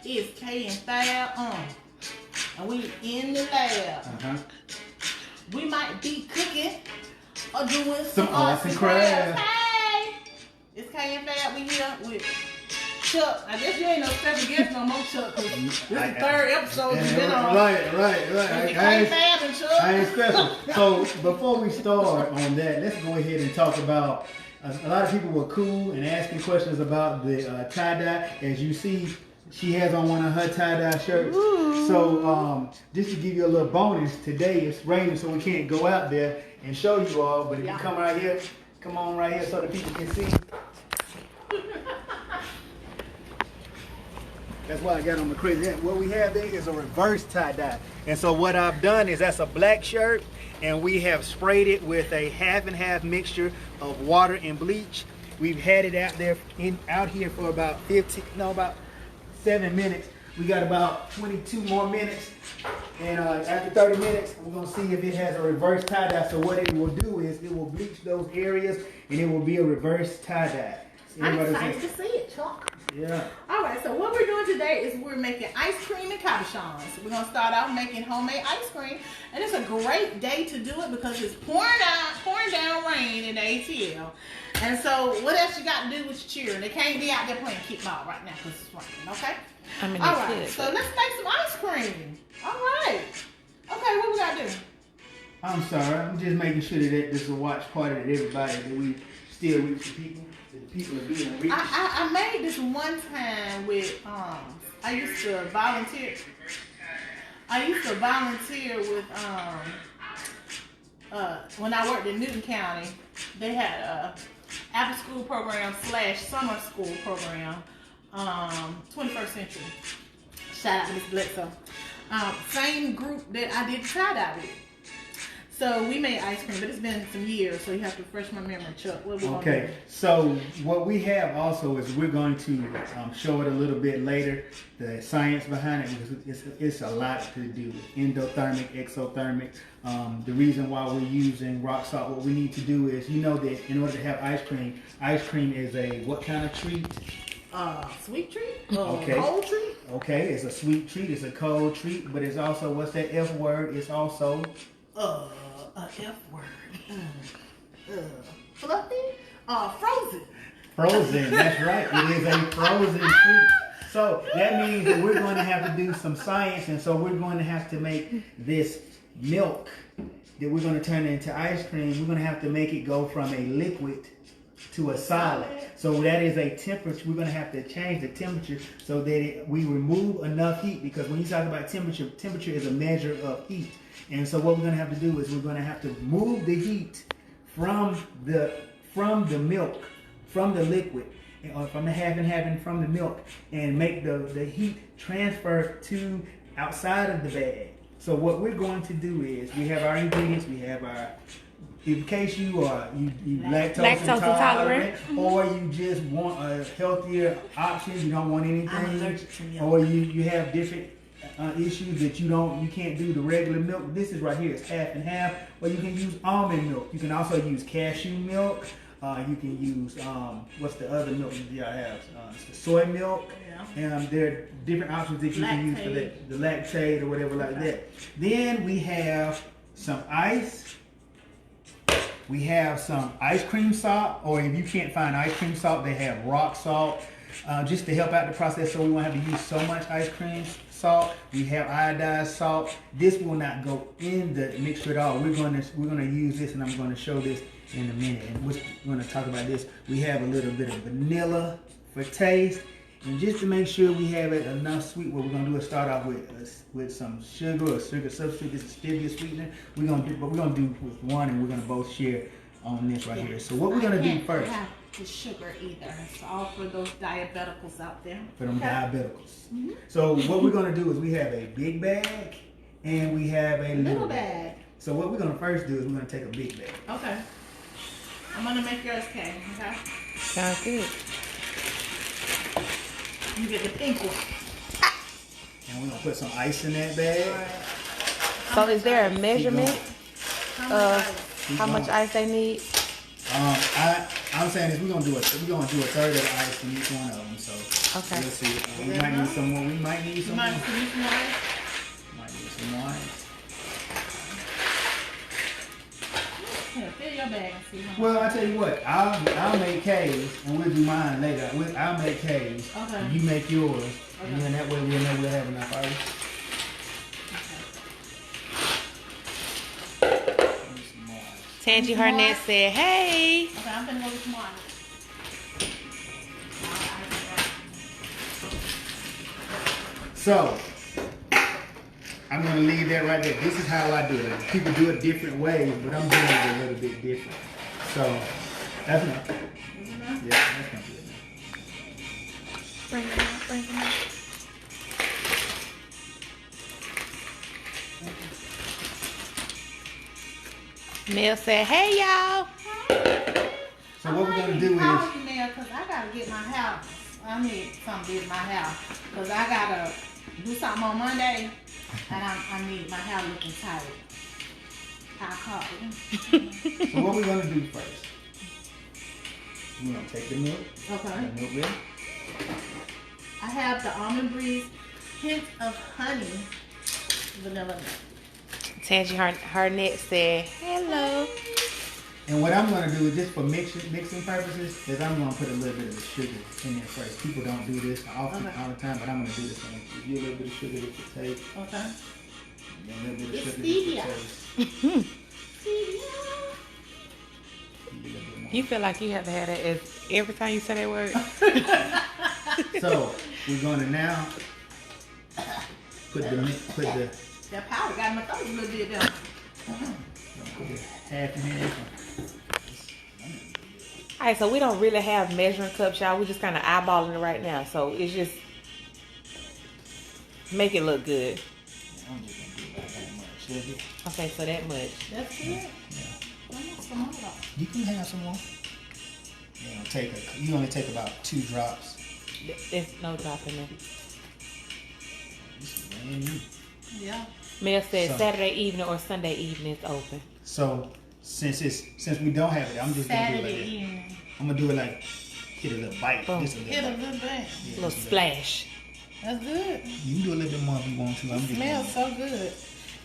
It's KAE FAE, and we in the lab. We might be cooking or doing some arts and crafts. Hey, it's KAE FAE. We here with Chuck. I guess you ain't no special guest no more, Chuck. This is the third episode you've been on. Right. KAE FAE and Chuck. I ain't special. So before we start on that, let's go ahead and talk about. A lot of people were cool and asking questions about the tie-dye. As you see, she has on one of her tie-dye shirts. Ooh. So just to give you a little bonus, today it's raining so we can't go out there and show you all. But if you come right here, come on right here so the people can see. That's why I got on the crazy. What we have there is a reverse tie-dye. And so what I've done is that's a black shirt, and we have sprayed it with a half and half mixture of water and bleach. We've had it out here for about 7 minutes. We got about 22 more minutes, and after 30 minutes, we're gonna see if it has a reverse tie-dye. So what it will do is it will bleach those areas, and it will be a reverse tie-dye. I'm excited to see it, Chuck. Yeah. All right, so what we're doing today is we're making ice cream and cabochons. We're going to start out making homemade ice cream. And it's a great day to do it because it's pouring down rain in the ATL. And so what else you got to do with your children? They can't be out there playing kickball right now because it's raining, okay? All right, so let's make some ice cream. All right. Okay, what we got to do? I'm sorry. I'm just making sure that this is a watch party that everybody, that we still reach the people. The people are being reached. I made this one time with I used to volunteer with when I worked in Newton County. They had a after school program / summer school program, 21st century. Shout out to Miss Bledsoe. Same group that I did tie-dye with. So we made ice cream, but it's been some years, so you have to refresh my memory, Chuck. What we okay, gonna do? So what we have also is we're going to show it a little bit later, the science behind it, because it's a lot to do. Endothermic, exothermic. The reason why we're using rock salt, what we need to do is, you know that in order to have ice cream is a what kind of treat? Sweet treat? Okay. Cold treat? Okay, it's a sweet treat, it's a cold treat, but it's also, what's that F word? It's also... F word. Fluffy? Frozen. Frozen, that's right. It is a frozen treat. So that means that we're going to have to do some science, and so we're going to have to make this milk that we're going to turn into ice cream. We're going to have to make it go from a liquid to a solid. So that is a temperature. We're going to have to change the temperature so that we remove enough heat, because when you talk about temperature is a measure of heat. And so what we're going to have to do is we're going to have to move the heat from the milk, from the liquid, or from the half and half and from the milk, and make the heat transfer to outside of the bag. So what we're going to do is we have our ingredients. We have our, in case you are lactose intolerant, or you just want a healthier option, you don't want anything, or you have different issues that you can't do the regular milk. This is right here. It's half and half. Or you can use almond milk. You can also use cashew milk. You can use what's the other milk that y'all have? Soy milk. Yeah. And there are different options that you can use for the lactate or whatever like that. Then we have some ice. We have some ice cream salt, or if you can't find ice cream salt, they have rock salt, just to help out the process so we won't have to use so much ice cream salt. We have iodized salt. This will not go in the mixture at all. We're gonna use this, and I'm gonna show this in a minute. And we're gonna talk about this. We have a little bit of vanilla for taste, and just to make sure we have it enough sweet, what we're gonna do is start off with some sugar or sugar substitute. This is stevia sweetener. We're gonna do with one, and we're gonna both share on this right here. So what we're gonna do first. The sugar either. It's all for those diabeticals out there. For them diabeticals. So what we're going to do is we have a big bag and we have a little bag. So what we're going to first do is we're going to take a big bag. Okay. I'm going to make yours, Kay. Okay? Sounds good. You get the pink one. And we're going to put some ice in that bag. Right. So is there a measurement of how much ice they need? I'm saying is we're gonna do a third of the ice in each one of them. So Okay. Let's see. We might need some more. We might need some more. Might need some more. Might need some more ice. Here, fill your bag and see how much. Well, I tell you what, I'll make K's and we'll do mine later. I'll make K's. Okay. And you make yours, Okay. and then that way we'll know we'll have enough ice. Some more ice. Tangie Harnett said, "Hey." Okay, I'm gonna go with some more. So I'm gonna leave that right there. This is how I do it. People do it different ways, but I'm doing it a little bit different. So that's enough. Yeah, that's not good. Bring them out. Bring them out. Mel said, "Hey y'all." So what we're gonna do is Call you, Mel, because I gotta get my house. I need something to get my house because I gotta do something on Monday, and I need my house looking tight. I call you. so what we're gonna do first. We're gonna take the milk. Okay. The milk ready? I have the almond breeze, hint of honey, vanilla milk. Tangie Harnett said, "Hello." And what I'm gonna do is just for mixing purposes is I'm gonna put a little bit of the sugar in there first. People don't do this often Okay. all the time, but I'm gonna do this. I'm gonna give you a little bit of sugar with your taste. Okay. And a little bit of It's sugar with stevia. your taste. Stevia. Give you a little bit more. You feel like you have to have that every time you say that word. So we're gonna now put the That powder got my throat a little bit down. half in here. All right, so we don't really have measuring cups, y'all. We're just kind of eyeballing it right now. So it's just make it look good. I'm just gonna do about that much sugar. Okay, so that much. That's it. Yeah. I want some more. You can have some more. You only take about 2 drops. There's no drop in there. This is brand new. Yeah. Mel said So- Saturday evening or Sunday evening is open. So since we don't have it, I'm just gonna do it like Saturday that. evening. I'm gonna do it like hit a little bite. Boom. Just a little Hit a bite. little bit. Yeah, Little just a splash. That's good. You can do a little bit more if you want to. I'm just Smells so good.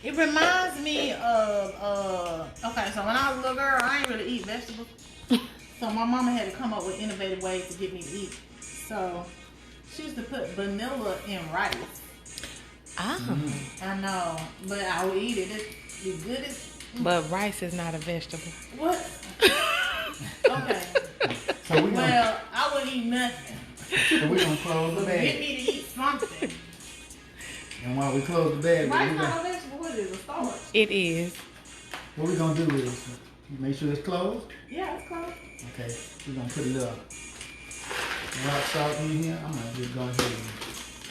It reminds me of okay, so when I was a little girl, I ain't really eat vegetables. So my mama had to come up with innovative ways to get me to eat. So she used to put vanilla in rice. Ah, I know, but I would eat it. It's the goodest. but rice is not a vegetable. What? Okay. So we're gonna Well, I wouldn't eat nothing. close the But get bag. me to eat something. And while we close the bag, Rice not a vegetable. What is it? A starch? It is. what we're gonna do is make sure it's closed. Yeah, it's close. Okay. We're gonna put a little rock salt in here. I'm gonna just go ahead and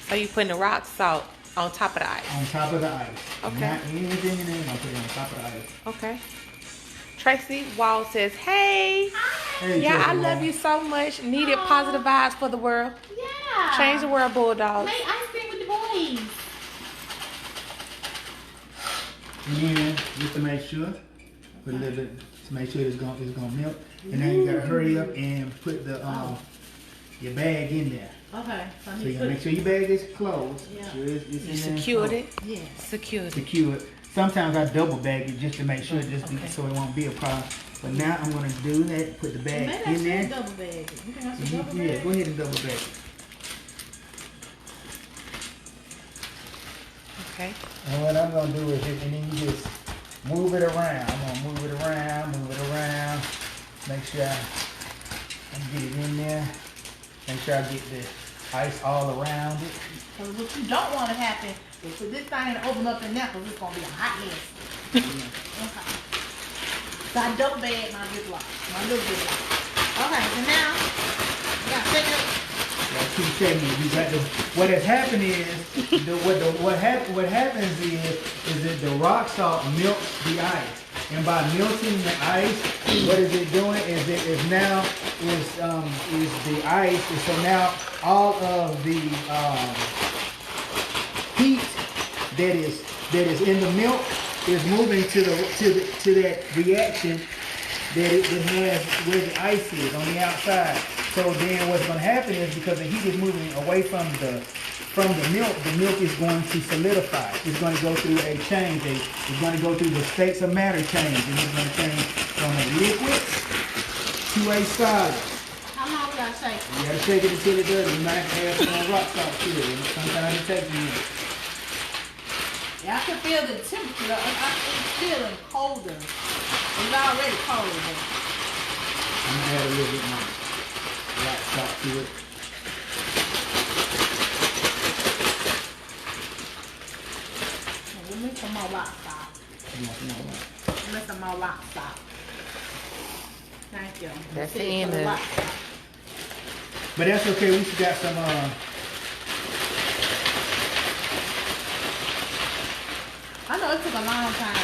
So you putting the rock salt on top of the ice. on top of the ice. Okay. Not anything in there. I'm gonna put it on top of the ice. Okay. Tracy Wall says, "Hey, Hey, yeah, I Tracy love Wall. you so much. Needed positive vibes for the world. Yeah. Change the world, Bulldogs." Make ice cream with the boys. And then just to make sure, put a little bit to make sure it's gonna melt. And then you gotta hurry up and put the your bag in there. Okay. So I So need you to gotta put make sure your bag is closed. Yeah. Sure it's in You there and secured closed. it. Yeah. Secured it. Secured. Sometimes I double bag it just to make sure, Okay. so it won't be a problem. But now I'm gonna do that. Put the bag Maybe I in should there. double bag it. You think I should double Yeah, bag go it? ahead and double bag it. Okay. And what I'm gonna do is, and then you just move it around. I'm gonna move it around. Make sure I get it in there. Make sure I get the ice all around it. Because what you don't want to happen is for this thing to open up in there because it's going to be a hot mess. Okay. So I double bag my Ziploc. My little Ziploc. Okay, so now, you got to take it. Like keep checking it. You got the. What has happened is what happens is that the rock salt melts the ice, and by melting the ice, what is it doing? Is the ice? And so now all of the heat that is in the milk is moving to that reaction that it has where the ice is on the outside. So then what's going to happen is because the heat is moving away from the milk is going to solidify. It's going to go through a change. It's going to go through the states of matter change. And it's going to change from a liquid to a solid. How long we gotta shake? You got to shake it until it does. You might have to add some rock salt to it. Sometimes it takes a minute. Yeah, I can feel the temperature. It's feeling colder. It's already colder. I'm going to add a little bit more rock salt to it. Give me some more rock salt. Give me some more rock salt. Thank you. That's the end of it. But that's okay. We still got some. I know it took a long time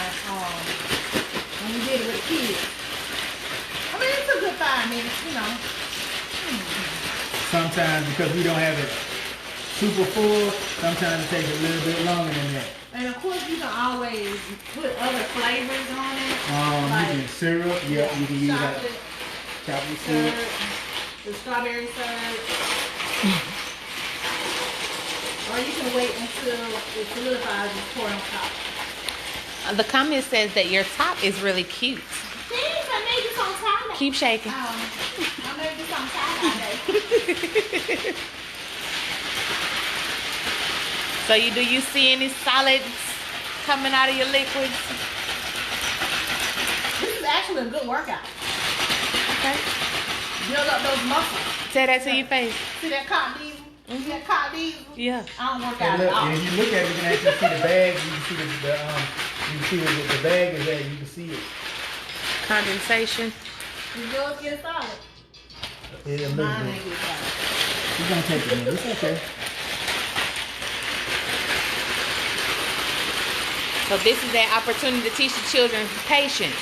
when we did it with the kids. I mean, it took a good 5 minutes, you know. Sometimes because we don't have it super full, sometimes it takes a little bit longer than that. And of course, you can always put other flavors on it. You can syrup, yeah, you can use that. Chocolate syrup. The strawberry syrup. Or you can wait until it solidifies and pour on top. The comment says that your top is really cute. Thanks, I made this on time. Keep shaking. I made this on time today. So do you see any solids coming out of your liquids? This is actually a good workout. Okay. Build up those muscles. Say that to your face. See that cotton diesel? See that cotton diesel? Yeah. I don't work And out look, at all. and if you look at it, you can actually see the bag. You can see you can see where the bag is at. You can see it. Condensation. You go get solid. It's a little Mine bit. ain't get solid. It's gonna take a minute. It's okay. So this is that opportunity to teach the children patience.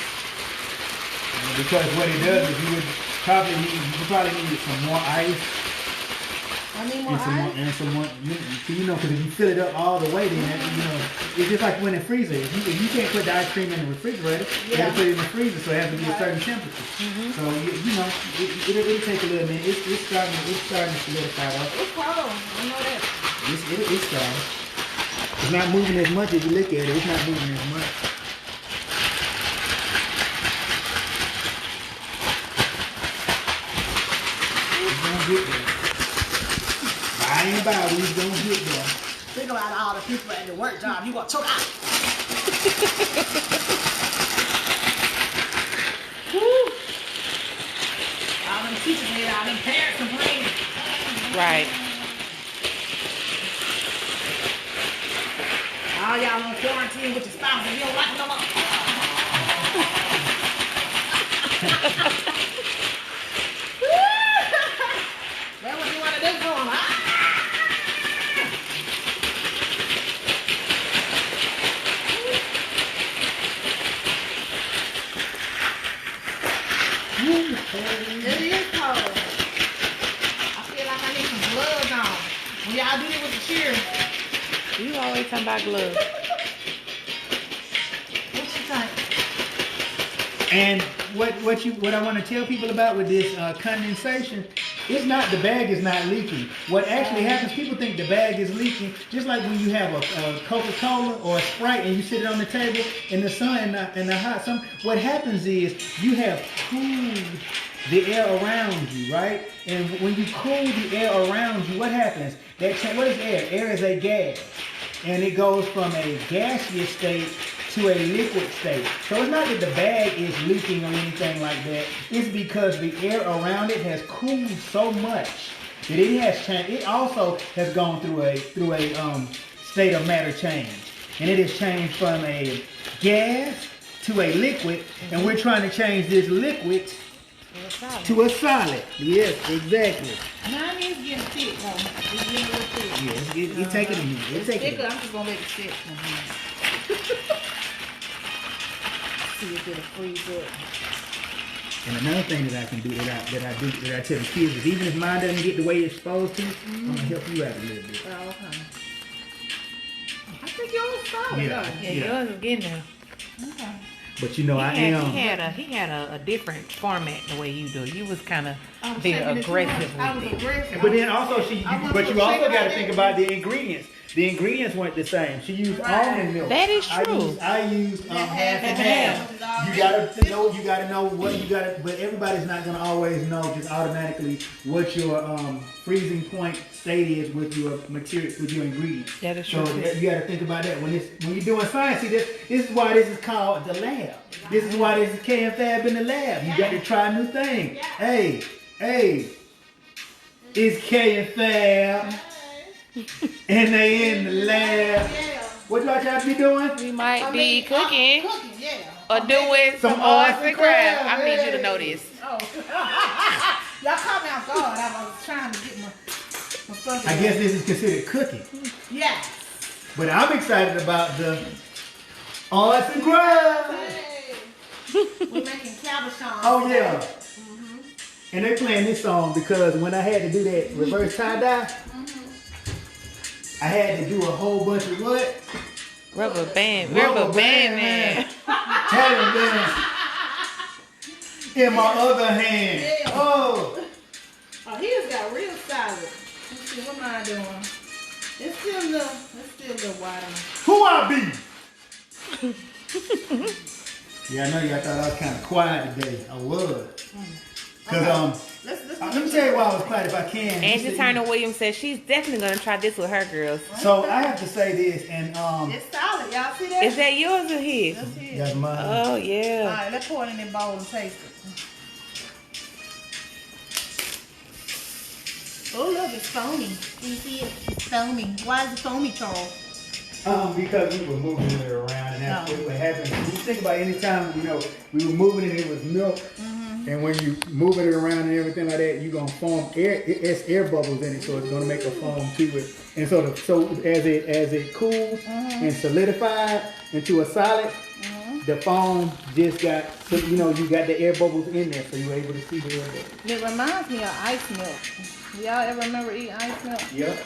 Because what it does is you probably need some more ice. I need more ice. And some more, because if you fill it up all the way, then it's just like when it freezes. You can't put the ice cream in the refrigerator. You have to put it in the freezer, so it has to be a certain temperature. So it'll take a little minute. It's starting to solidify up. It's cold. I know that. It's starting. It's not moving as much as you look at it. It's not moving as much. It's gonna get there. By and by, we're gonna get there. Think about all the people at the work job. You gonna choke out. Woo. All them teachers made all them parents complaining. Right. All y'all on quarantine with your spouse and you don't like them no more. That's what you want to do for them, huh? It is cold. I feel like I need some gloves on. When y'all do it with the cheers. You always talking about gloves. What you think? And what I want to tell people about with this condensation, it's not, the bag is not leaking. What actually happens, people think the bag is leaking, just like when you have a Coca-Cola or a Sprite and you sit it on the table in the sun in the hot sun. What happens is you have cooled the air around you, right? And when you cool the air around you, what happens? What is air? Air is a gas. And it goes from a gaseous state to a liquid state. So it's not that the bag is leaking or anything like that. It's because the air around it has cooled so much that it has changed. It also has gone through a state of matter change. And it has changed from a gas to a liquid. And we're trying to change this liquid to a solid. Yes, exactly. Mine is getting thick, though. It's getting real thick. Yeah, it's taking a minute. It's taking a thicker. minute. I'm just gonna make it thick. See if it'll freeze up. And another thing that I can do that I tell the kids is even if mine doesn't get the way it's supposed to, I'm gonna help you out a little bit. Oh, okay. I think yours is solid. Yeah. though. Yeah, yours is getting there. Okay. But you know, I am. He had a different format the way you do it. You was kind of I was being shaking it too aggressive much. I with was it. aggressive. But then also but you also got to think about it. the ingredients. The ingredients weren't the same. She used Right. almond milk. That is true. I used half and half. half. You gotta know what you gotta. But everybody's not gonna always know just automatically what your freezing point state is with your material, with your ingredients. That is So true. you gotta think about that when you're doing science. See, this is why this is called the lab. This is why this is KAE FAE in the lab. You got to try new things. Hey, it's KAE FAE. And they in the lab. What y'all try to be doing? We might be cooking yeah. or doing some arts and crafts. I need you to know this. Oh. Y'all caught me off guard. I was trying to get my stuff. I guess this is considered cooking. Yeah. But I'm excited about the arts and crafts. Hey. We're making cabochons. Oh yeah. And they playing this song because when I had to do that reverse tie-dye, I had to do a whole bunch of what? Rubber band man. Taliban. In my other hand. Yeah. Oh. Oh, his got real solid. Let's see, what am I doing? It's still the white. Who I be? Yeah, I know y'all thought I was kind of quiet today. I was. Cause let me tell you why I was quiet if I can. Angie Turner Williams says she's definitely gonna try this with her girls. So I have to say this, and It's solid. Y'all see that? Is that yours or his? That's it. that's mine. Oh All yeah. right, let's pour it in that bowl and taste it. Oh, look, it's foamy. You see it? It's foamy. Why is it foamy, Charles? Because we were moving it around, and that's what happened. When you think about any time, we were moving it, it was milk. And when you moving it around and everything like that, you're gonna form air. It's air bubbles in it, so it's gonna make a foam to it. And so as it cools and solidified into a solid, the foam just got you got the air bubbles in there, so you're able to see the air bubbles. It reminds me of ice milk. Y'all ever remember eating ice milk? Yep.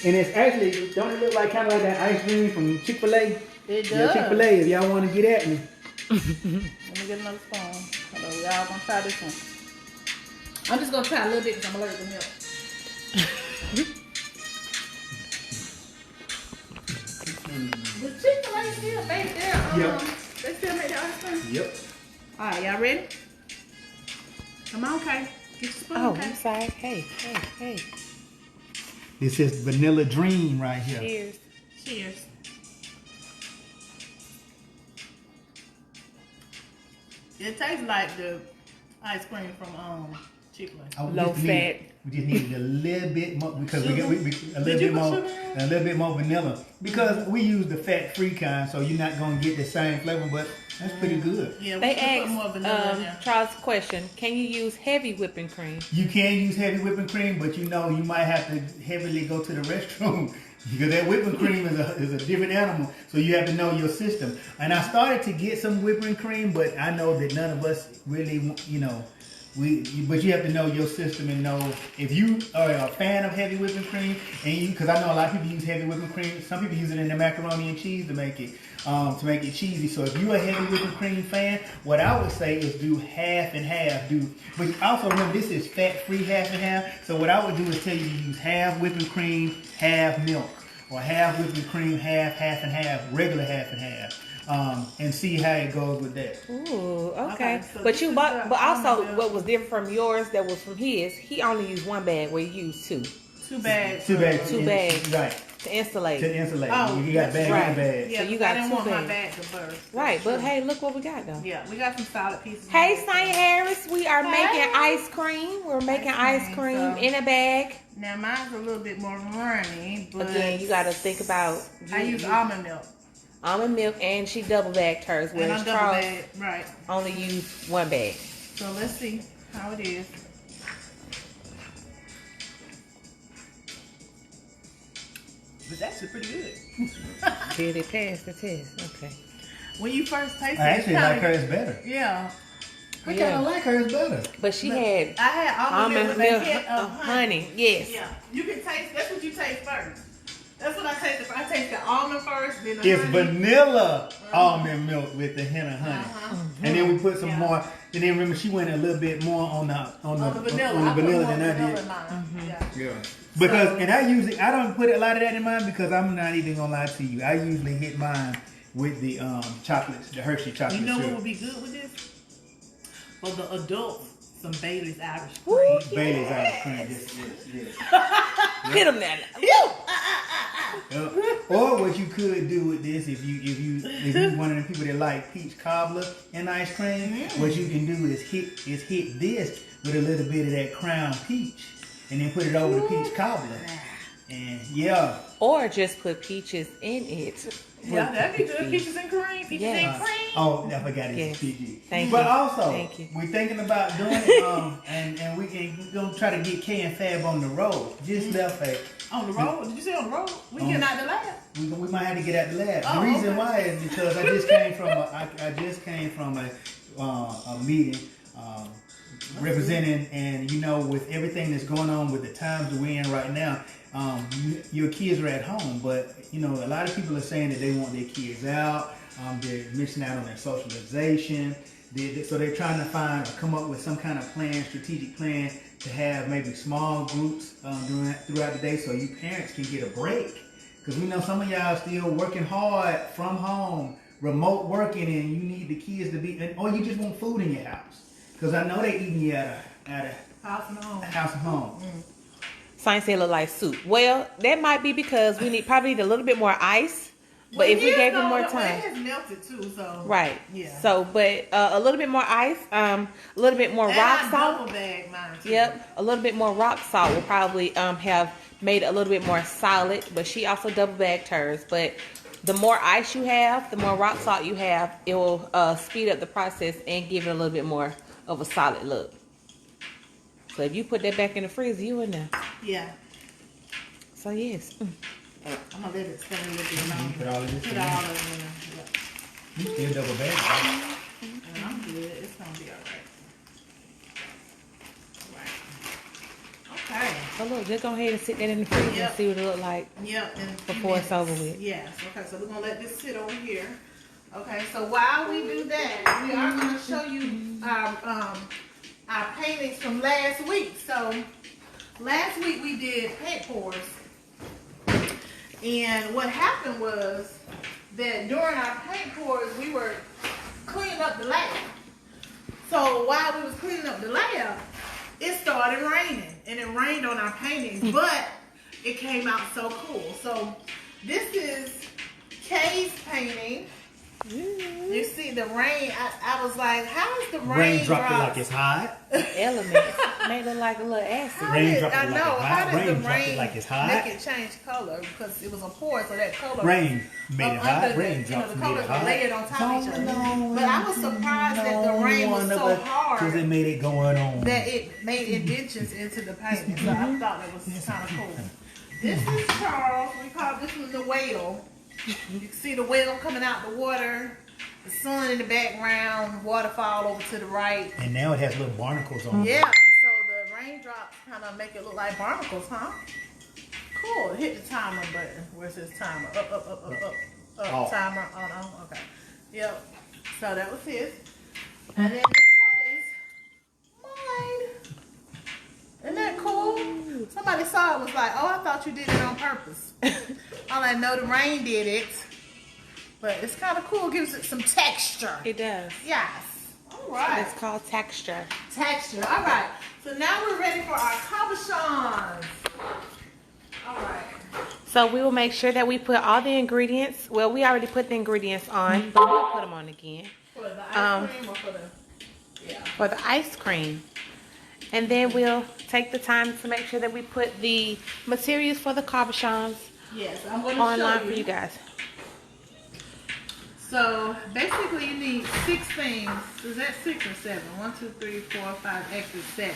And it's actually, don't it look like kind of like that ice cream from Chick-fil-A? It does. Yeah, Chick-fil-A, if y'all want to get at me. Let me get another spoon. Hello, y'all gonna try this one. I'm just gonna try a little bit because I'm allergic to milk. The Chick-fil-A still make their Yep. They still make their ice cream. Yep. All right, y'all ready? Come on, Kay. Get your spoon, Oh, Kay. I'm sorry. Hey. This is Vanilla Dream right here. Cheers. Cheers. It tastes like the ice cream from Chick-fil-A. Oh, Low fat. We just needed a little bit more because Sugar? a little you bit put more, sugar in? a little bit more vanilla because we use the fat-free kind, so you're not gonna get the same flavor, but that's pretty good. Yeah, They we should put more vanilla in there. asked Charles a question. Can you use heavy whipping cream? You can use heavy whipping cream, but you might have to heavily go to the restroom because that whipping cream is a different animal. So you have to know your system. And I started to get some whipping cream, but I know that none of us really, but you have to know your system and know if you are a fan of heavy whipping cream, and because I know a lot of people use heavy whipping cream. Some people use it in their macaroni and cheese to make it cheesy. So if you're a heavy whipping cream fan, what I would say is do half and half. But also remember this is fat-free half and half. So what I would do is tell you to use half whipping cream, half milk, or half whipping cream, half and half, regular half and half. And see how it goes with that. Ooh, okay. Okay, so But this you is bought, the but also almond milk. what was different from yours that was from his, he only used one bag where you used two 2 bags. Two bags. Two bags. Right. to insulate. To insulate. Oh, You got bag right. and bag. Yeah, So you I got didn't two want my bags. bag to burst. Right, but hey, look what we got though. Yeah, we got some solid pieces. Hey, Saint Harris, we are Hey. making ice cream. We're making ice cream so- in a bag. Now mine's a little bit more runny, but Again, you got to think about. I use almond milk. almond milk, and she double bagged hers, And whereas I'm double Charles bagged, right. only used one bag. So let's see how it is. It's actually pretty good. Did it pass the test? Okay. When you first taste it, I it's actually kinda- like hers better. Yeah. I Yeah. kind of like hers better. But she Look, had I had almond almond milk with milk a hint of honey. honey. Yes. Yeah. You can taste, that's what you taste first. That's what I tasted first. I taste the almond first, then the It's honey. vanilla almond milk with the hint of honey. And then we put some more. And then remember, she went a little bit more on the vanilla. on the I put vanilla more than I vanilla did. in mine. Yeah. Because and I don't put a lot of that in mine because I'm not even gonna lie to you. I usually hit mine with the chocolates, the Hershey chocolate You know what syrup. would be good with this? For the adults, some Bailey's Irish cream. Bailey's Irish cream. Yes. Hit them now. Or what you could do with this, if you one of the people that like peach cobbler and ice cream, what you can do is hit this with a little bit of that crown peach, and then put it over the peach cobbler, and Or just put peaches in it. Yeah, that'd be good. Peaches and cream. Peaches and cream. Oh, I forgot it's Yes. PG. Thank but you. also, Thank you. we're thinking about doing it, and we can go try to get KAE FAE on the road. Just left On the road? Did you say on the road? We getting out the lab. we might have to get out the lab. Oh, The reason okay. why is because I just came from a meeting representing, and with everything that's going on with the times that we're in right now, your kids are at home, but a lot of people are saying that they want their kids out. They're missing out on their socialization. So they're trying to come up with some kind of strategic plan to have maybe small groups throughout the day, so you parents can get a break. Because we know some of y'all still working hard from home, remote working, and you need the kids to be, or you just want food in your house. Because I know they eating you at a House and home. house and home. Science say it look like soup. Well, that might be because we probably need a little bit more ice. But if we gave them more time, it has melted too, so right? Yeah. So, but a little bit more ice, a little bit more rock salt. Double bag mine too. Yep, a little bit more rock salt will probably have made it a little bit more solid. But she also double bagged hers. But the more ice you have, the more rock salt you have, it will speed up the process and give it a little bit more of a solid look. So if you put that back in the freezer, you in there. Yeah. So yes. I'm gonna let it stay a little bit longer. Put all of this Put in all there. of it in there. You still double bag, right? And I'm good. It's gonna be alright. Okay. So look, just go ahead and sit that in the freezer and Yep. see what it look like. Yep. In a few Before it's minutes. over with. Yes. Okay. So we're gonna let this sit over here. Okay. So while we do that, we are gonna show you our paintings from last week. So last week we did paint pours, and what happened was that during our paint pours we were cleaning up the lab. So while we was cleaning up the lab, it started raining, and it rained on our paintings, but it came out so cool. So this is Kay's painting. You see the rain. I was like, how is the rain dropped it like it's hot. Elements made it like a little acid. Rain dropped it I like know. it's How hot. did Rain the dropped it rain like it's hot. make it change color? Because it was a pour, so that color. Rain made it hot. Rain The drops made colors it were hot. layered on top of each other. But I was surprised that the rain was so hard because it made it going on. that it made indentions into the painting. So I thought it was kind of cool. This is Charles. We call this one the whale. You can see the whale coming out the water. The sun in the background, waterfall over to the right. And now it has little barnacles on it. Yeah, so the raindrops kind of make it look like barnacles, huh? Cool. Hit the timer button. Where's this timer? Up. Off. Timer on. Okay. Yep. So that was his. And then this one is mine. Isn't that cool? Somebody saw it, was like, oh, I thought you did it on purpose. I'm like, no, the rain did it. But it's kind of cool. It gives it some texture. It does. Yes. All right. It's called texture. Texture. All right. So now we're ready for our cabochons. All right. So we will make sure that we put all the ingredients. Well, we already put the ingredients on, but we'll put them on again. For the ice cream or for the... Yeah. For the ice cream. And then we'll take the time to make sure that we put the materials for the cabochons Yes, I'm going to online show for you guys. So basically you need 6 things. Is that 6 or 7? 1, 2, 3, 4, 5, actually 7.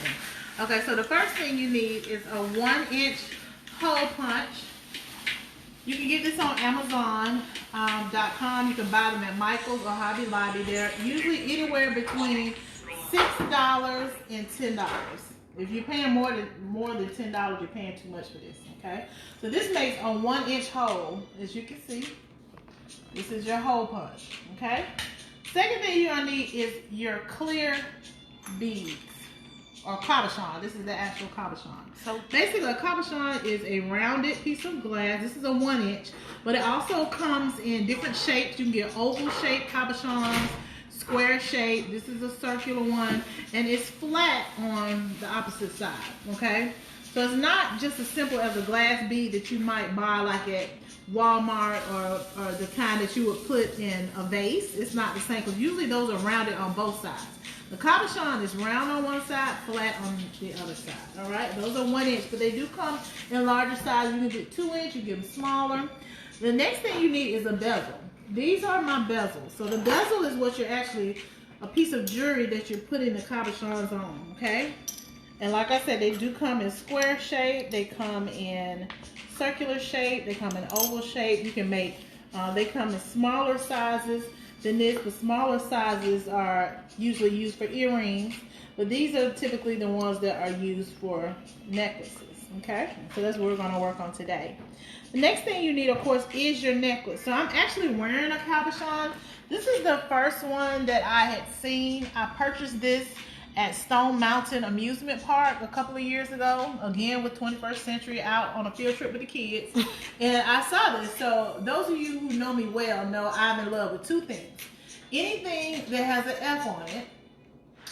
Okay, so the first thing you need is a 1-inch hole punch. You can get this on Amazon.com. You can buy them at Michael's or Hobby Lobby. They're usually anywhere between $6 and $10. If you're paying more than $10, you're paying too much for this. Okay. So this makes a 1-inch hole, as you can see. This is your hole punch. Okay. Second thing you're gonna need is your clear beads or cabochon. This is the actual cabochon. So basically, a cabochon is a rounded piece of glass. This is a 1-inch, but it also comes in different shapes. You can get oval shaped cabochons, square shape. This is a circular one, and it's flat on the opposite side. Okay, so it's not just as simple as a glass bead that you might buy like at Walmart or the kind that you would put in a vase. It's not the same because usually those are rounded on both sides. The cabochon is round on one side, flat on the other side. All right, those are 1-inch, but they do come in larger size. You can get 2-inch, you get them smaller. The next thing you need is a bezel. These are my bezels. So the bezel is what you're actually, a piece of jewelry that you're putting the cabochons on, okay? And like I said, they do come in square shape, they come in circular shape, they come in oval shape. You can make, they come in smaller sizes than this. The smaller sizes are usually used for earrings, but these are typically the ones that are used for necklaces, okay? So that's what we're gonna work on today. The next thing you need, of course, is your necklace. So I'm actually wearing a cabochon. This is the first one that I had seen. I purchased this at Stone Mountain Amusement Park a couple of years ago, again with 21st Century out on a field trip with the kids. And I saw this. So those of you who know me well know I'm in love with two things. Anything that has an F on it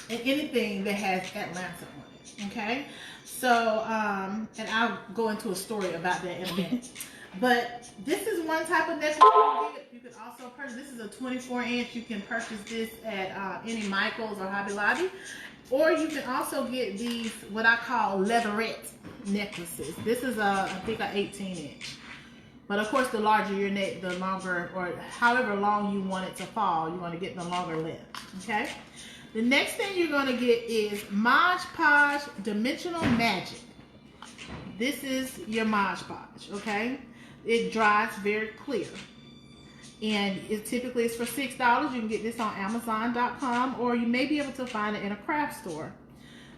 and anything that has Atlanta on it, okay? So, and I'll go into a story about that in a minute. But this is one type of necklace you can get. You can also purchase, this is a 24-inch. You can purchase this at any Michael's or Hobby Lobby. Or you can also get these, what I call leatherette necklaces. This is I think a 18-inch. But of course, the larger your neck, the longer, or however long you want it to fall, you want to get the longer length, okay? The next thing you're going to get is Mod Podge Dimensional Magic. This is your Mod Podge, okay? It dries very clear. And it typically is for $6. You can get this on Amazon.com, or you may be able to find it in a craft store.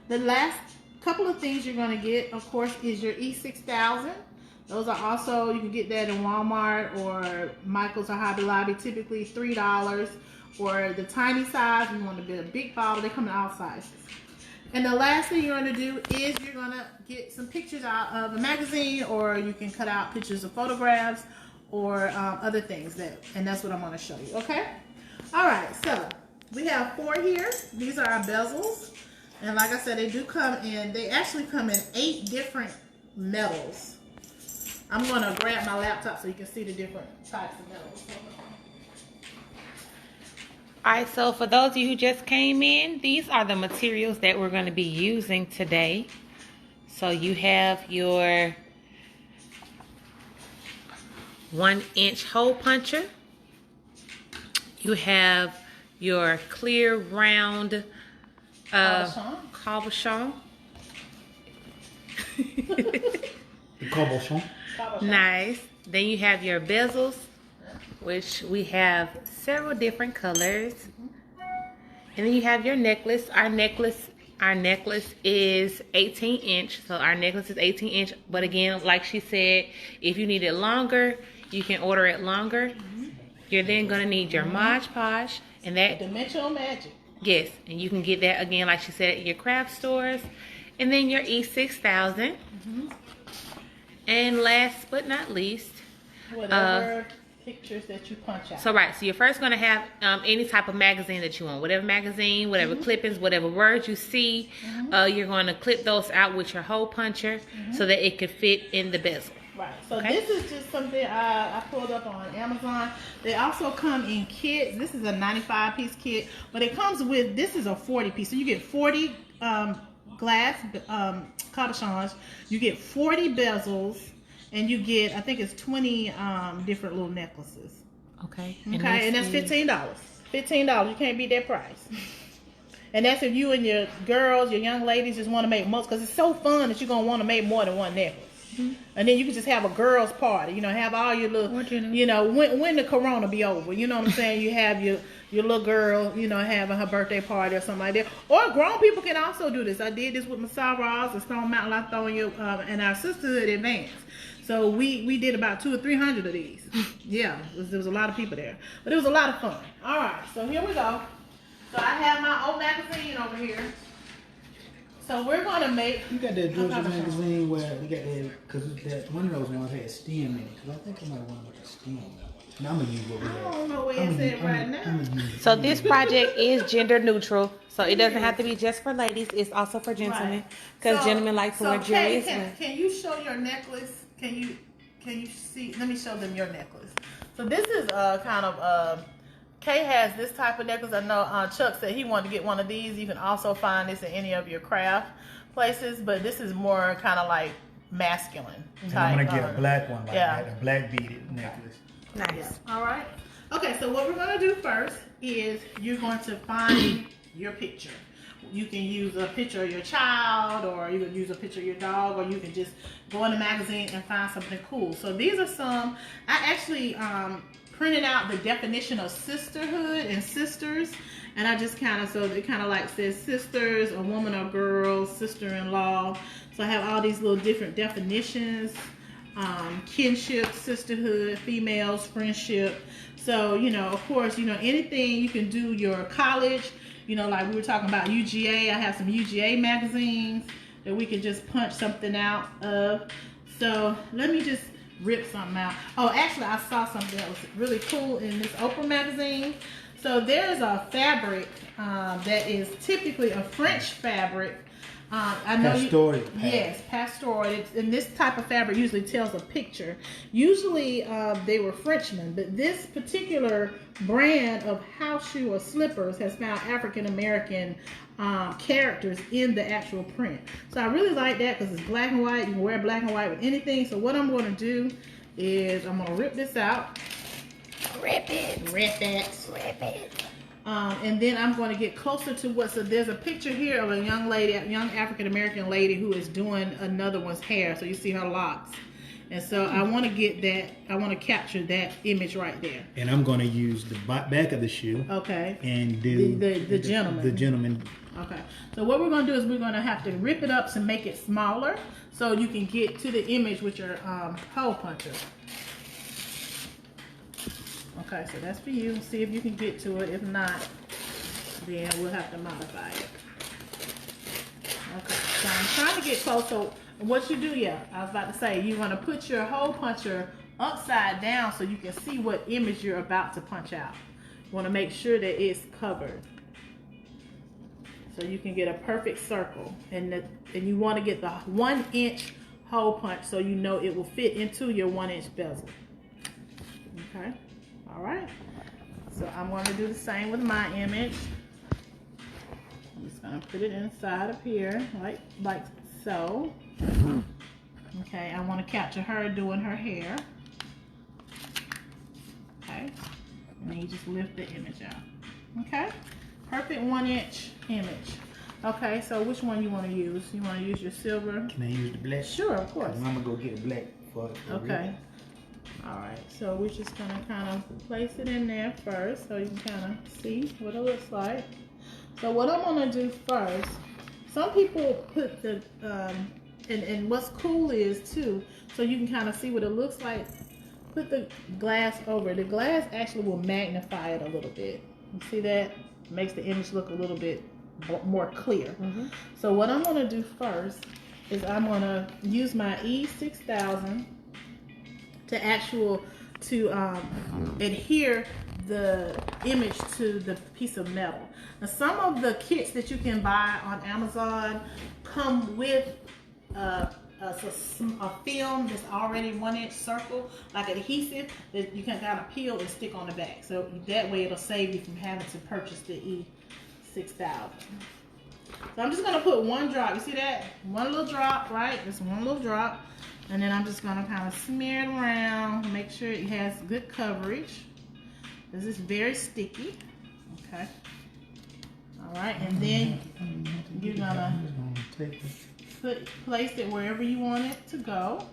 The last couple of things you're going to get, of course, is your E6000. Those are also, you can get that in Walmart or Michael's or Hobby Lobby, typically $3. Or the tiny size, you want to get a big bottle, they come in all sizes. And the last thing you're going to do is you're going to get some pictures out of a magazine, or you can cut out pictures of photographs or other things, and that's what I'm going to show you, okay? All right, so we have 4 here. These are our bezels. And like I said, they do come in, they actually come in 8 different metals. I'm going to grab my laptop so you can see the different types of metals. All right, so for those of you who just came in, these are the materials that we're going to be using today. So you have your 1-inch hole puncher. You have your clear round cabochon. Cabochon. Nice. Then you have your bezels, which we have several different colors. And then you have your necklace. Our necklace is 18-inch. So our necklace is 18-inch. But again, like she said, if you need it longer, you can order it longer. You're then going to need your Mod Podge. And that Dimensional Magic. Yes, and you can get that again, like she said, at your craft stores. And then your E6000. And last but not least, whatever pictures that you punch out. So you're first going to have any type of magazine that you want. Whatever magazine, whatever clippings, whatever words you see, you're going to clip those out with your hole puncher so that it could fit in the bezel. Right. So this is just something I pulled up on Amazon. They also come in kits. This is a 95-piece kit, but it comes with, this is a 40-piece. So you get 40 glass cabochons, you get 40 bezels, and you get, I think it's 20 different little necklaces. Okay. Okay, and that's $15. $15. You can't beat that price. And that's if you and your girls, your young ladies just want to make most, because it's so fun that you're going to want to make more than one necklace. And then you can just have a girls' party. You know, have all your little, you know, when the corona be over. You know what I'm saying? You have your little girl, you know, having her birthday party or something like that. Or grown people can also do this. I did this with Masai Ross and Stone Mountain Lithonia and our sisterhood advance. So we did about 200 or 300 of these. Yeah, there was a lot of people there, but it was a lot of fun. All right, so here we go. So I have my old magazine over here. So we're gonna make. You got that Georgia magazine where you got that, because that one of those ones had stem in it. Because I think I might have one with a stem. Now I'm gonna use what we have. I don't know where it's at right now. So this project is gender neutral. So it doesn't have to be just for ladies. It's also for gentlemen. Because So- gentlemen like to wear jewelry as well. Can you show your necklace? Can you see? Let me show them your necklace. So this is kind of Kay has this type of necklace. I know Chuck said he wanted to get one of these. You can also find this in any of your craft places, but this is more kind of like masculine And type. I'm gonna get a black one like yeah. that, a black beaded necklace. Nice. Yeah. All right. Okay, so what we're gonna do first is you're going to find your picture. You can use a picture of your child, or you can use a picture of your dog, or you can just go in the magazine and find something cool. So these are some. I actually printed out the definition of sisterhood and sisters, and I just kind of, so it kind of like says sisters, a woman or girl, sister-in-law. So I have all these little different definitions. Kinship, sisterhood, females, friendship. So, you know, of course, you know, anything you can do your college, you know, like we were talking about UGA. I have some UGA magazines that we can just punch something out of. So let me just rip something out. Oh, actually, I saw something that was really cool in this Oprah magazine. So there's a fabric that is typically a French fabric. I know Pastoral. Yes, pastoral. And this type of fabric usually tells a picture. Usually they were Frenchmen, but this particular brand of house shoe or slippers has found African American characters in the actual print. So I really like that because it's black and white. You can wear black and white with anything. So what I'm going to do is I'm going to rip this out. Rip it. Rip it. Rip it. And then I'm going to get closer to what, so there's a picture here of a young lady, a young African-American lady who is doing another one's hair. So you see her locks. And so I want to get that, I want to capture that image right there. And I'm going to use the back of the shoe. Okay. And do the gentleman. The gentleman. Okay. So what we're going to do is we're going to have to rip it up to make it smaller so you can get to the image with your hole puncher. Okay, so that's for you. See if you can get to it. If not, then we'll have to modify it. Okay, so I'm trying to get close. So what you do, yeah, I was about to say, you want to put your hole puncher upside down so you can see what image you're about to punch out. You want to make sure that it's covered so you can get a perfect circle. And you want to get the 1 inch hole punch so you know it will fit into your 1 inch bezel. Okay. All right, so I'm going to do the same with my image. I'm just going to put it inside of here, like so. Okay, I want to capture her doing her hair. Okay, and then you just lift the image out. Okay, perfect 1 inch image. Okay, so which one you want to use? You want to use your silver? Can I use the black? Sure, of course. I'm gonna go get a black for Okay. Alright, so we're just going to kind of place it in there first so you can kind of see what it looks like. So what I'm going to do first, some people put the, and what's cool is too, so you can kind of see what it looks like, put the glass over. The glass actually will magnify it a little bit. You see that? Makes the image look a little bit more clear. Mm-hmm. So what I'm going to do first is I'm going to use my E6000 to adhere the image to the piece of metal. Now some of the kits that you can buy on Amazon come with a film that's already 1 inch circle, like adhesive that you can kind of peel and stick on the back. So that way it'll save you from having to purchase the E6000. So I'm just gonna put one drop. You see that? One little drop, right? Just one little drop. And then I'm just gonna kind of smear it around, make sure it has good coverage. This is very sticky. Okay. All right, and then you're gonna place it wherever you want it to go.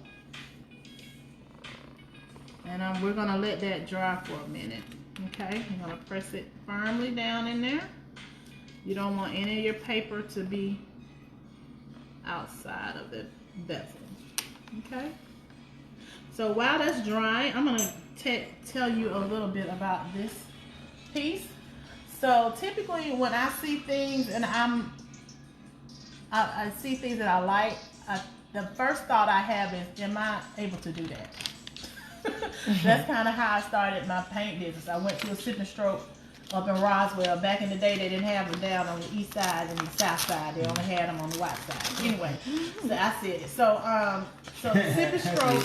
And we're gonna let that dry for a minute. Okay, I'm gonna press it firmly down in there. You don't want any of your paper to be outside of the bezel. Okay. So while that's drying, I'm gonna tell you a little bit about this piece. So typically when I see things and I see things that I like, the first thought I have is, am I able to do that? That's kind of how I started my paint business. I went to a Sip and Stroke up in Roswell. Back in the day, they didn't have them down on the east side and the south side. They only had them on the white side. Anyway, so I said it. So Sip and Stroke,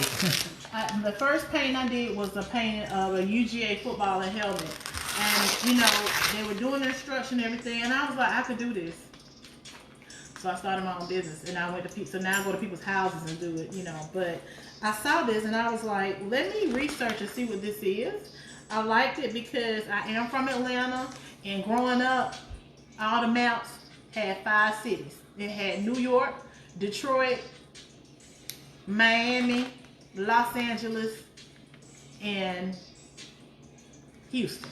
the first paint I did was a painting of a UGA footballer helmet. And, you know, they were doing the instruction and everything. And I was like, I could do this. So I started my own business. And I went to people. So now I go to people's houses and do it, you know. But I saw this and I was like, let me research and see what this is. I liked it because I am from Atlanta, and growing up, all the maps had 5 cities. It had New York, Detroit, Miami, Los Angeles, and Houston.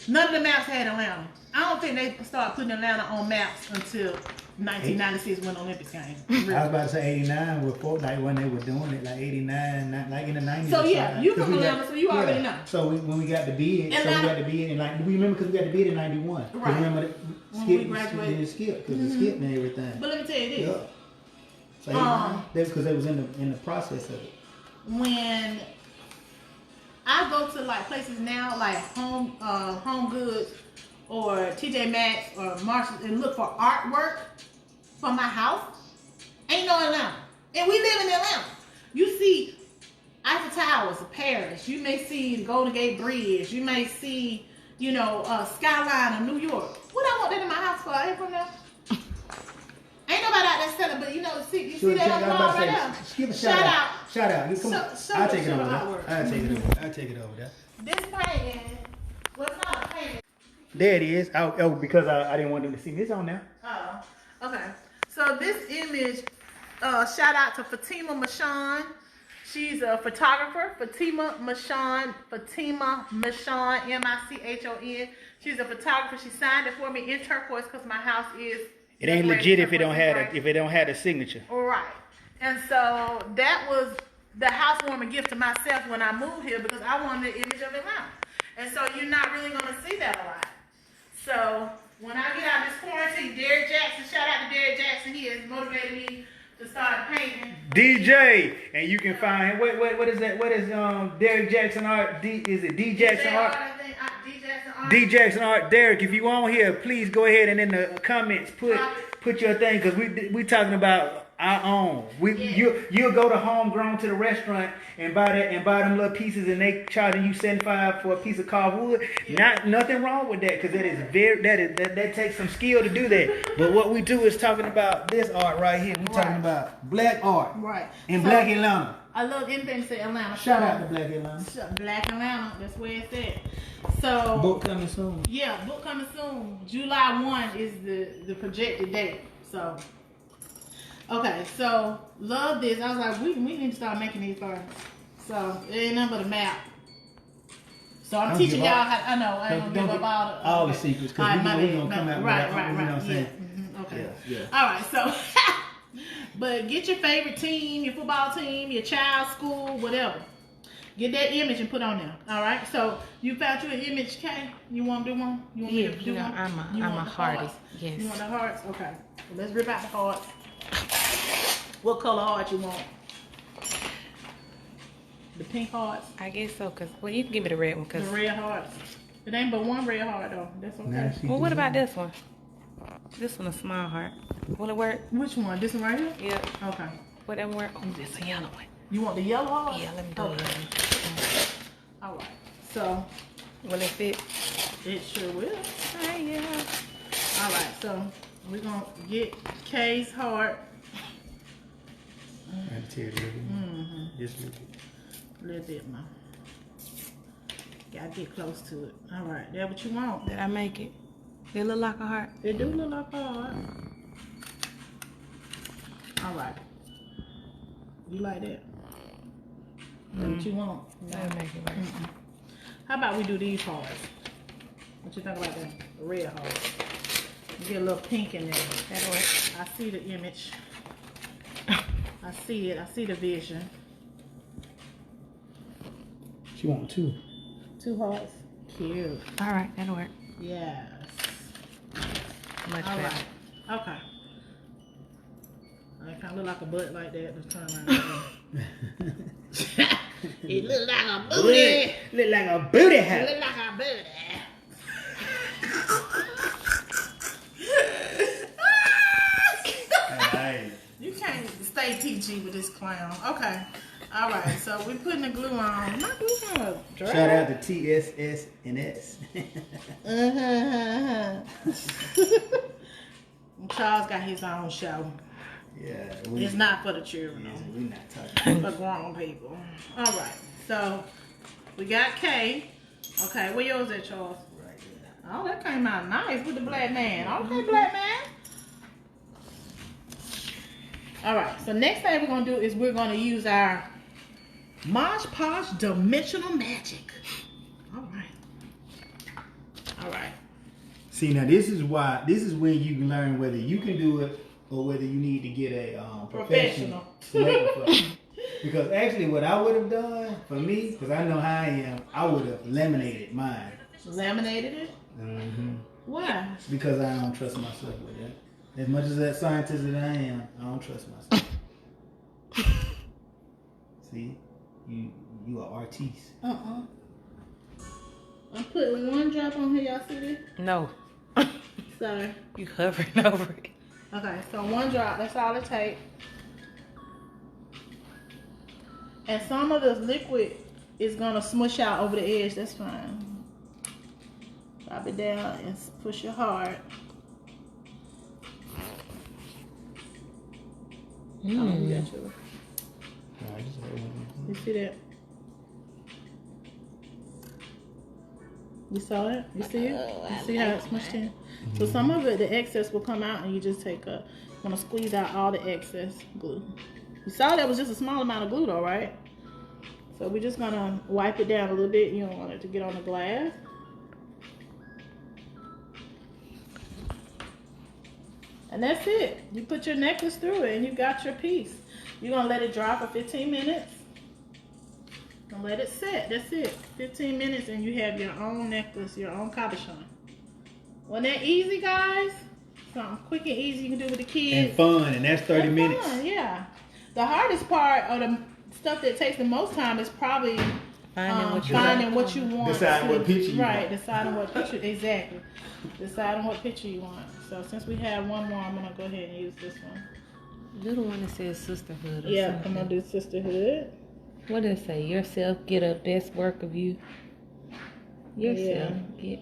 None of the maps had Atlanta. I don't think they started putting Atlanta on maps until 1996 when the Olympics came. Really. I was about to say 89 with Fortnite when they were doing it, like 89, like in the 90s. So yeah, you from Atlanta, so you already know. So when we got the bid, and like we remember because we got the bid in 91. Right. Remember when we graduated, the skip because the skip and everything. But let me tell you this. Yeah. So because they was in the process of it. When I go to like places now, like Home Goods or TJ Maxx or Marshalls, and look for artwork for my house, ain't no Atlanta. And we live in Atlanta. You see Eiffel Towers of Paris. You may see the Golden Gate Bridge. You may see, you know, Skyline of New York. What I want that in my house for? I ain't from there. Ain't nobody out there selling, but you know, you see that on the wall right now? Give a shout out. Shout out. Come on. I'll take it over there. I'll take it over there. This painting was not a painting. There it is. Because I didn't want them to see me. It's on there. Oh, okay. So this image, shout out to Fatima Machon. She's a photographer. Fatima Machon, M-I-C-H-O-N. She's a photographer. She signed it for me in turquoise because my house is. It ain't legit if it don't have a signature. Right. And so that was the housewarming gift to myself when I moved here because I wanted the image of Atlanta. And so you're not really going to see that a lot. So when I get out of this quarantine, Derek Jackson, shout out to Derek Jackson. He has motivated me to start painting. DJ, and you can find what is that? What is Derek Jackson Art? Is it D Jackson Art? D Jackson Art. Derek, if you on here, please go ahead and in the comments put your thing because we talking about our own. You'll go to Homegrown to the restaurant and buy them little pieces and they charging you $75 for a piece of carved wood. Nothing wrong with that because that takes some skill to do that. But what we do is talking about this art right here. We talking about black art, right? In Black Atlanta. I love anything to say Atlanta. Shout out to Black Atlanta. Black Atlanta, that's where it's at. So book coming soon. Yeah, book coming soon. July 1 is the projected date. So okay, so love this. I was like, we need to start making these first. So it ain't nothing but a map. So I'm teaching y'all how. I know I ain't gonna give up all the secrets because we're gonna come out right. You know what I'm saying? Okay. Yeah. All right. So, but get your favorite team, your football team, your child's school, whatever. Get that image and put on there. All right. So you found your image, Kay? You want to do one? You want me to do one? I'm a hearty. Yes. You want the hearts? Okay. So let's rip out the hearts. What color heart you want? The pink hearts? I guess so, you can give me the red one. The red hearts. It ain't but one red heart, though. That's okay. Well, what about this one? This one, a small heart. Will it work? Which one? This one right here? Yeah. Okay. Whatever work. Oh, this a yellow one. You want the yellow heart? Yeah, let me do it. All right. So. Will it fit? It sure will. Yeah. All right. So, we're going to get Kay's heart. Just a little bit more. Gotta get close to it. All right, that's what you want. Did I make it? It look like a heart. It do look like a heart. All right. You like that? What you want? That'll make it worse. How about we do these hearts? What you think about the red hearts? Get a little pink in there. That'll work. I see the image. I see it. I see the vision. She want 2. 2 hearts. Cute. All right, that'll work. Yes. Much All better. right. Okay. It kind of look like a butt like that. Let's turn around. It look like a booty. Look like a booty It hat. look like a booty. Alright. You can't stay PG with this clown. Okay. All right. So we're putting the glue on. My glue kind of dry. Shout out to TSS and S. Charles got his own show. Yeah, It's not for the children. we're not talking. For grown people. All right. So we got K. Okay. Where yours at, Charles? Right there. Oh, that came out nice with the black man. Okay, black man. All right. So next thing we're gonna do is we're gonna use our Mosh Posh Dimensional Magic. All right. All right. See, now this is when you can learn whether you can do it or whether you need to get a professional to make it for you. Because actually what I would have done for me, because I know how I am, I would have laminated mine. Laminated it. Mm-hmm. Why? Because I don't trust myself with that. As much as that scientist that I am, I don't trust myself. See, you are artiste. I'm putting one drop on here. Y'all see this? No. Sorry. You hovering over it. Okay, so one drop. That's all it takes. And some of this liquid is gonna smush out over the edge. That's fine. Drop it down and push it hard. Oh, you got yours. You see that? You saw it? You see it? You see how it's smushed in? So some of it, the excess will come out, and you just gonna squeeze out all the excess glue. You saw that was just a small amount of glue though, right? So we're just gonna wipe it down a little bit. You don't want it to get on the glass. And that's it. You put your necklace through it and you got your piece. You're gonna let it dry for 15 minutes. And let it set. That's it. 15 minutes and you have your own necklace, your own cabochon. Wasn't that easy, guys? Something quick and easy you can do with the kids. And fun, and that's 30 And minutes. fun, yeah. The hardest part, or the stuff that takes the most time, is probably finding what you want. Deciding what picture you right, want. deciding what picture, exactly. Deciding what picture you want. So since we have one more, I'm going to go ahead and use this one. You're the one that says sisterhood. Or Yeah, something. I'm going to do sisterhood. What does it say? Yourself, get up, best work of you. Yourself, get.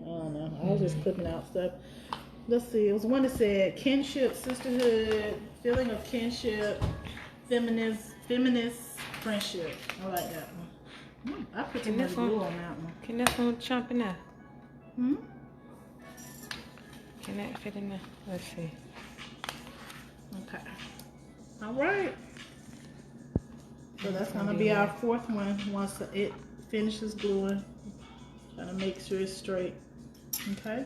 I don't know. I was just clipping out stuff. Let's see. It was one that said kinship, sisterhood, feeling of kinship, feminist friendship. I like that one. I put too much glue on that one. Can that one jump in there? Hmm? Can that fit in there? Let's see. Okay. All right. So that's going to be our fourth one once it finishes gluing. Trying to make sure it's straight. Okay.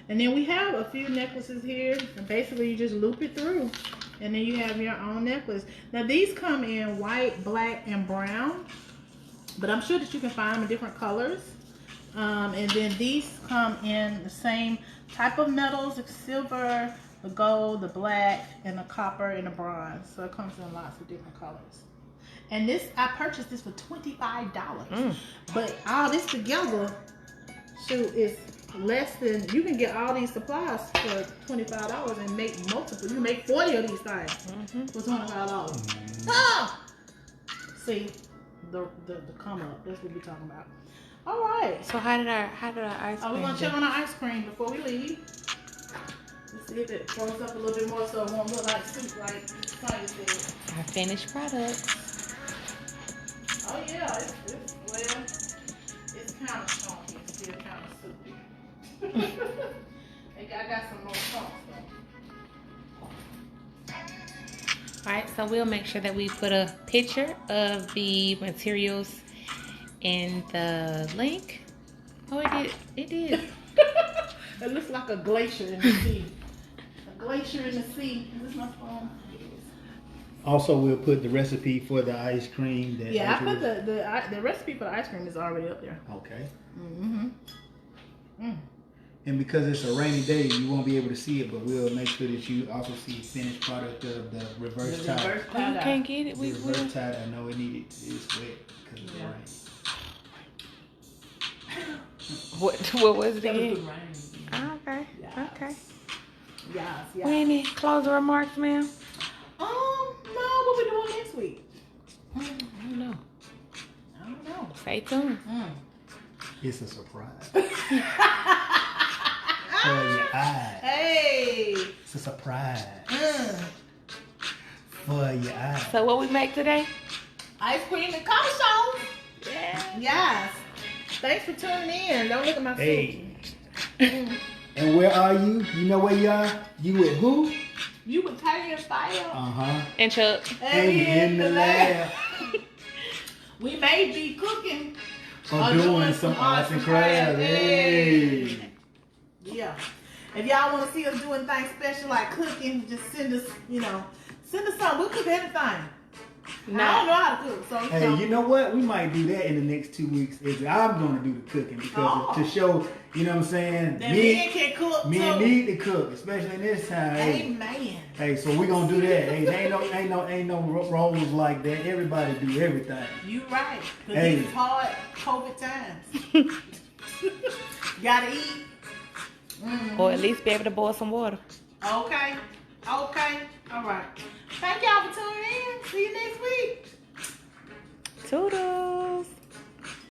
And then we have a few necklaces here. And basically you just loop it through. And then you have your own necklace. Now these come in white, black, and brown. But I'm sure that you can find them in different colors. And then these come in the same type of metals, the silver, the gold, the black, and the copper, and the bronze. So it comes in lots of different colors. And this, I purchased this for $25. But all this together, shoot, is less than, you can get all these supplies for $25 and make multiple. You can make 40 of these things for $25. Ah! See, the come up, that's what we're talking about. All right. So how did our ice cream We're gonna do? check on our ice cream before we leave. Let's see if it froze up a little bit more so it won't look like soup like Sonya said. Our finished product. Oh yeah, it's kind of chunky. It's still kind of soupy. I got some more chunks All right, so we'll make sure that we put a picture of the materials in the link. Oh, it did. It did. It looks like a glacier in the sea. A glacier in the sea. Is this my phone? Also, we'll put the recipe for the ice cream. That Yeah, I put the recipe for the ice cream is already up there. Okay. Mm-hmm. Mm. And because it's a rainy day, you won't be able to see it, but we'll make sure that you also see the finished product of the reverse tie. Reverse Oh, you tie-dye. can't get it. The We reverse tie, I know it needed. It's wet because of the Yeah. rain. What was it That was again? good rain. Oh, okay. Yeah. Okay. Yes, yes. We any closing remarks, ma'am? No, what we doing next week? I don't know. I don't know. Stay tuned. It's a surprise. For your eyes. Hey. It's a surprise. For your eyes. So what we make today? Ice cream and cabochon. Yeah. Yes. Thanks for tuning in. Don't look at my Hey. food. And where are you? You know where you are? You with who? You with KAE FAE. Uh-huh. And Chuck. And we in the lab. We may be cooking Or doing some arts and crafts. Hey. Yeah. If y'all want to see us doing things special like cooking, just send us, send us something. We'll cook anything. I don't know how to cook, so Hey, you know what? We might do that in the next 2 weeks. I'm going to do the cooking because to show, you know what I'm saying? that men can cook too. Men need to cook, especially in this time. Hey. Amen. Hey, so we're gonna do that. Hey, there ain't no roles like that. Everybody do everything. You right. Cause Hey. these hard COVID times. Gotta eat. Or at least be able to boil some water. Okay. All right. Thank y'all for tuning in. See you next week. Toodles.